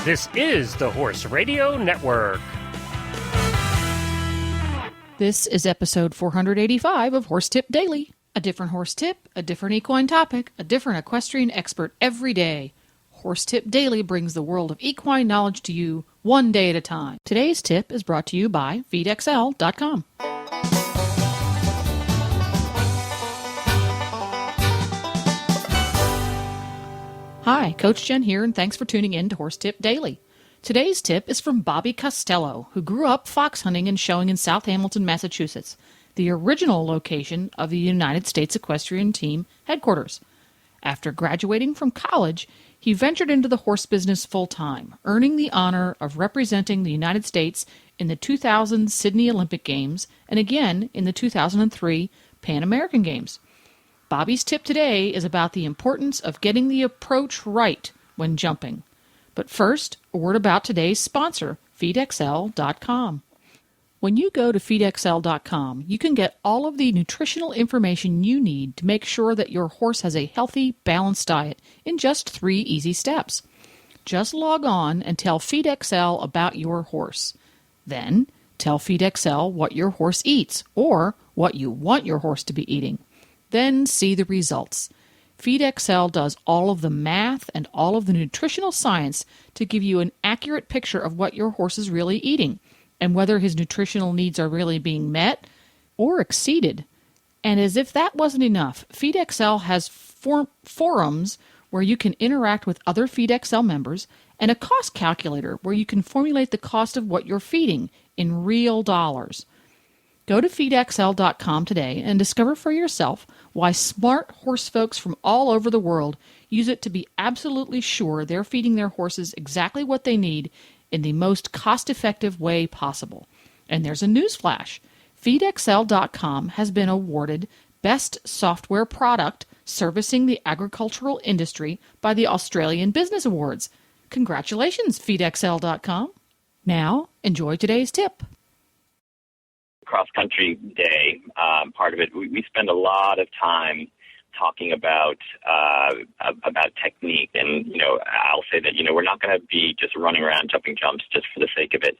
This is the Horse Radio Network. This is episode 485 of Horse Tip Daily. A different horse tip, a different equine topic, a different equestrian expert every day. Horse Tip Daily brings the world of equine knowledge to you one day at a time. Today's tip is brought to you by feedxl.com. Hi, Coach Jen here, and thanks for tuning in to Horse Tip Daily. Today's tip is from Bobby Costello, who grew up fox hunting and showing in South Hamilton, Massachusetts, the original location of the United States Equestrian Team headquarters. After graduating from college, he ventured into the horse business full-time, earning the honor of representing the United States in the 2000 Sydney Olympic Games and again in the 2003 Pan American Games. Bobby's tip today is about the importance of getting the approach right when jumping. But first, a word about today's sponsor, feedxl.com. When you go to feedxl.com, you can get all of the nutritional information you need to make sure that your horse has a healthy, balanced diet in just 3 easy steps. Just log on and tell FeedXL about your horse. Then, tell FeedXL what your horse eats or what you want your horse to be eating. Then see the results. FeedXL does all of the math and all of the nutritional science to give you an accurate picture of what your horse is really eating and whether his nutritional needs are really being met or exceeded. And as if that wasn't enough, FeedXL has forums where you can interact with other FeedXL members and a cost calculator where you can formulate the cost of what you're feeding in real dollars. Go to feedxl.com today and discover for yourself why smart horse folks from all over the world use it to be absolutely sure they're feeding their horses exactly what they need in the most cost-effective way possible. And there's a newsflash. feedxl.com has been awarded Best Software Product Servicing the Agricultural Industry by the Australian Business Awards. Congratulations, feedxl.com. Now, enjoy today's tip. Cross-country day, part of it, we spend a lot of time talking about technique, and I'll say that we're not going to be just running around jumping jumps just for the sake of it,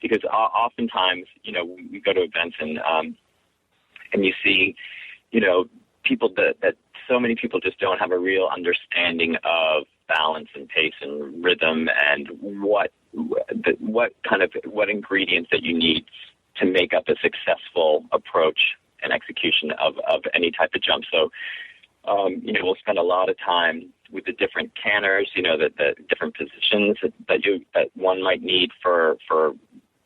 because oftentimes we go to events and you see people that so many people just don't have a real understanding of balance and pace and rhythm and what ingredients that you need to make up a successful approach and execution of any type of jump. So, we'll spend a lot of time with the different canners, the different positions that one might need for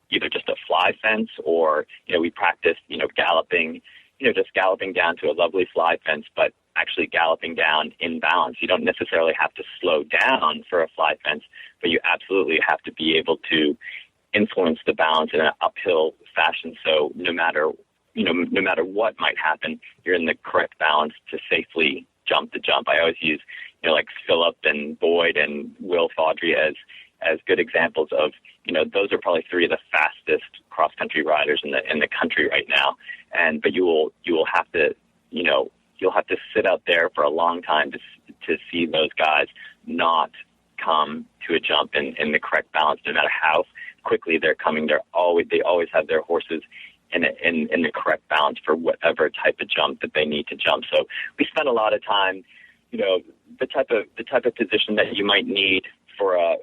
either just a fly fence or, we practice, galloping, just galloping down to a lovely fly fence, but actually galloping down in balance. You don't necessarily have to slow down for a fly fence, but you absolutely have to be able to influence the balance in an uphill fashion. So no matter what might happen, you're in the correct balance to safely jump the jump. I always use, like Philip and Boyd and Will Faudree as good examples of, those are probably 3 of the fastest cross-country riders in the country right now. But you will have to, you'll have to sit out there for a long time to see those guys not come to a jump in the correct balance, no matter how quickly they're coming. They always have their horses in the correct balance for whatever type of jump that they need to jump. So we spend a lot of time, the type of position that you might need for a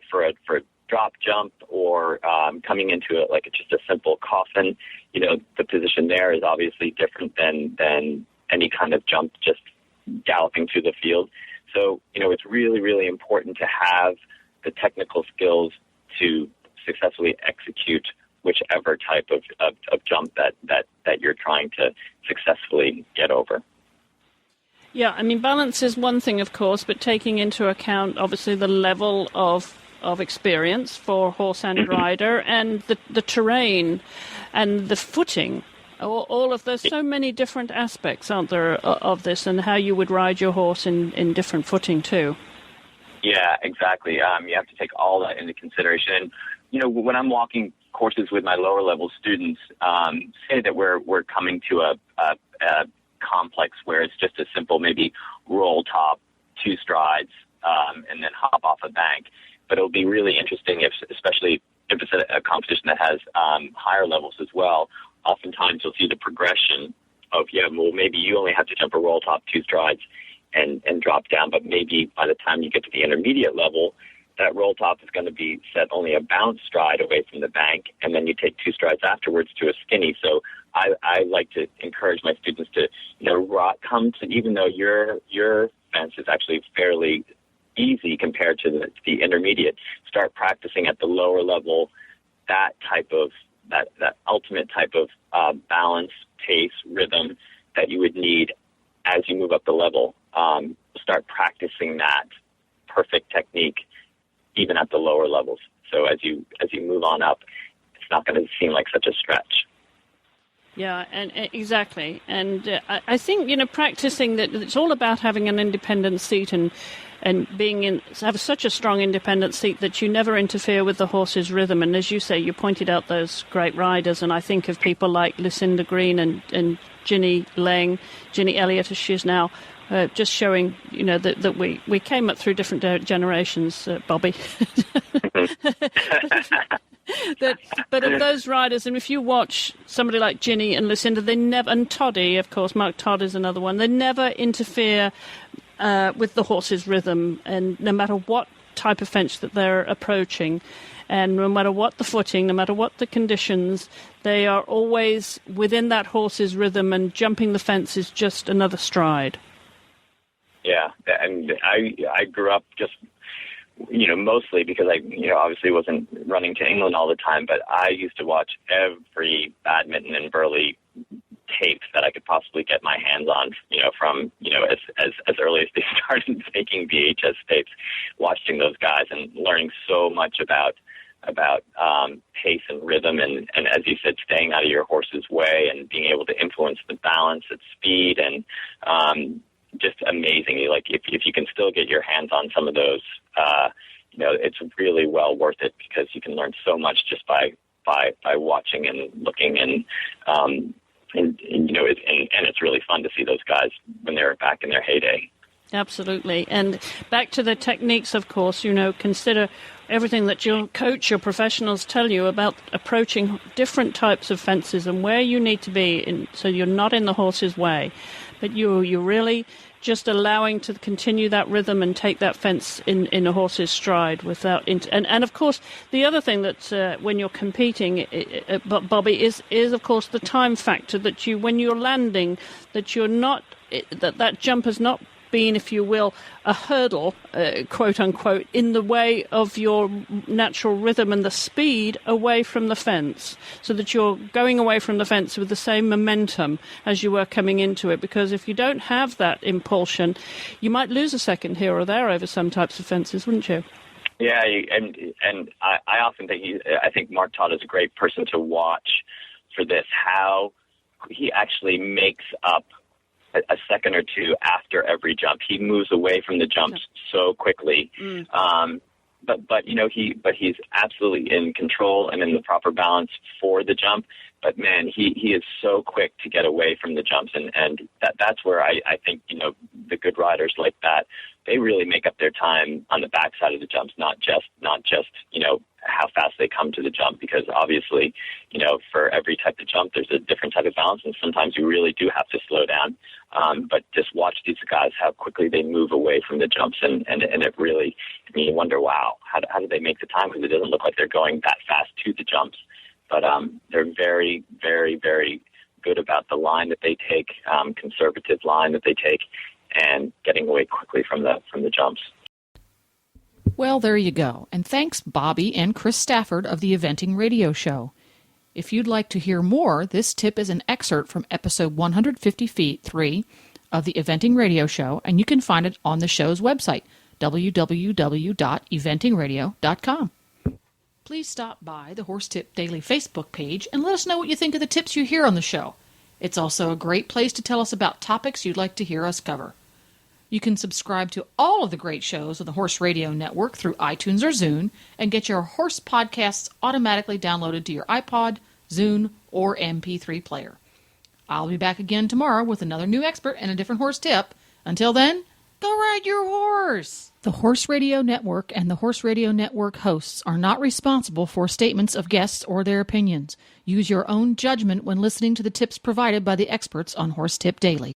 drop jump or coming into it like it's just a simple coffin. The position there is obviously different than any kind of jump just galloping through the field. So it's really, really important to have the technical skills to successfully execute whichever type of jump that you're trying to successfully get over. Yeah, I mean, balance is one thing, of course, but taking into account, obviously, the level of experience for horse and rider and the terrain and the footing. All of there's so many different aspects, aren't there, of this, and how you would ride your horse in different footing, too. Yeah, exactly. You have to take all that into consideration. And, when I'm walking courses with my lower level students, say that we're coming to a complex where it's just a simple maybe roll top, 2 strides, and then hop off a bank. but it'll be really interesting especially if it's a competition that has higher levels as well. Oftentimes you'll see the progression of, maybe you only have to jump a roll top 2 strides and drop down, but maybe by the time you get to the intermediate level, that roll top is going to be set only a bounce stride away from the bank, and then you take 2 strides afterwards to a skinny. So I like to encourage my students to, come to, even though your fence is actually fairly easy compared to the intermediate, start practicing at the lower level, that ultimate type of balance, pace, rhythm that you would need as you move up the level. Start practicing that perfect technique even at the lower levels. So as you move on up, it's not going to seem like such a stretch. Yeah, and exactly. And I think, practicing that it's all about having an independent seat and have such a strong independent seat that you never interfere with the horse's rhythm. And as you say, you pointed out those great riders, and I think of people like Lucinda Green and Ginny Lang, Ginny Elliott, as she's now, just showing, that we came up through different generations, Bobby. But of those riders, and if you watch somebody like Ginny and Lucinda, they never, and Toddy, of course, Mark Todd is another one, they never interfere with the horse's rhythm, and no matter what type of fence that they're approaching, and no matter what the footing, no matter what the conditions, they are always within that horse's rhythm, and jumping the fence is just another stride. Yeah, and I grew up just, mostly because I, obviously wasn't running to England all the time, but I used to watch every badminton and Burley tapes that I could possibly get my hands on, from, as early as they started making VHS tapes, watching those guys and learning so much about pace and rhythm and, as you said, staying out of your horse's way and being able to influence the balance at speed and, just amazing. Like if you can still get your hands on some of those, it's really well worth it because you can learn so much just by watching and looking and it's really fun to see those guys when they're back in their heyday. Absolutely. And back to the techniques, of course, consider everything that your coach, your professionals tell you about approaching different types of fences and where you need to be so you're not in the horse's way. But you're really just allowing to continue that rhythm and take that fence in a horse's stride without... And of course, the other thing that when you're competing, Bobby, is of course the time factor that when you're landing, that you're not... that jump has not been, if you will, a hurdle, quote unquote, in the way of your natural rhythm and the speed away from the fence, so that you're going away from the fence with the same momentum as you were coming into it. Because if you don't have that impulsion, you might lose a second here or there over some types of fences, wouldn't you? Yeah, and I often think Mark Todd is a great person to watch for this, how he actually makes up a second or two after every jump. He moves away from the jumps so quickly. But he's absolutely in control and in the proper balance for the jump. But man, he is so quick to get away from the jumps, and that's where I think the good riders like that, they really make up their time on the backside of the jumps, not just how fast they come to the jump, because obviously for every type of jump there's a different type of balance, and sometimes you really do have to slow down. But just watch these guys, how quickly they move away from the jumps, and it really, you wonder, wow, how do they make the time? Because it doesn't look like they're going that fast to the jumps. But they're very, very, very good about the line that they take, conservative line that they take, and getting away quickly from the jumps. Well, there you go. And thanks, Bobby and Chris Stafford of the Eventing Radio Show. If you'd like to hear more, this tip is an excerpt from episode 153 of the Eventing Radio Show, and you can find it on the show's website, www.eventingradio.com. Please stop by the Horse Tip Daily Facebook page and let us know what you think of the tips you hear on the show. It's also a great place to tell us about topics you'd like to hear us cover. You can subscribe to all of the great shows on the Horse Radio Network through iTunes or Zune and get your horse podcasts automatically downloaded to your iPod, Zune, or MP3 player. I'll be back again tomorrow with another new expert and a different horse tip. Until then, Go ride your horse! The Horse Radio Network and the Horse Radio Network hosts are not responsible for statements of guests or their opinions. Use your own judgment when listening to the tips provided by the experts on Horse Tip Daily.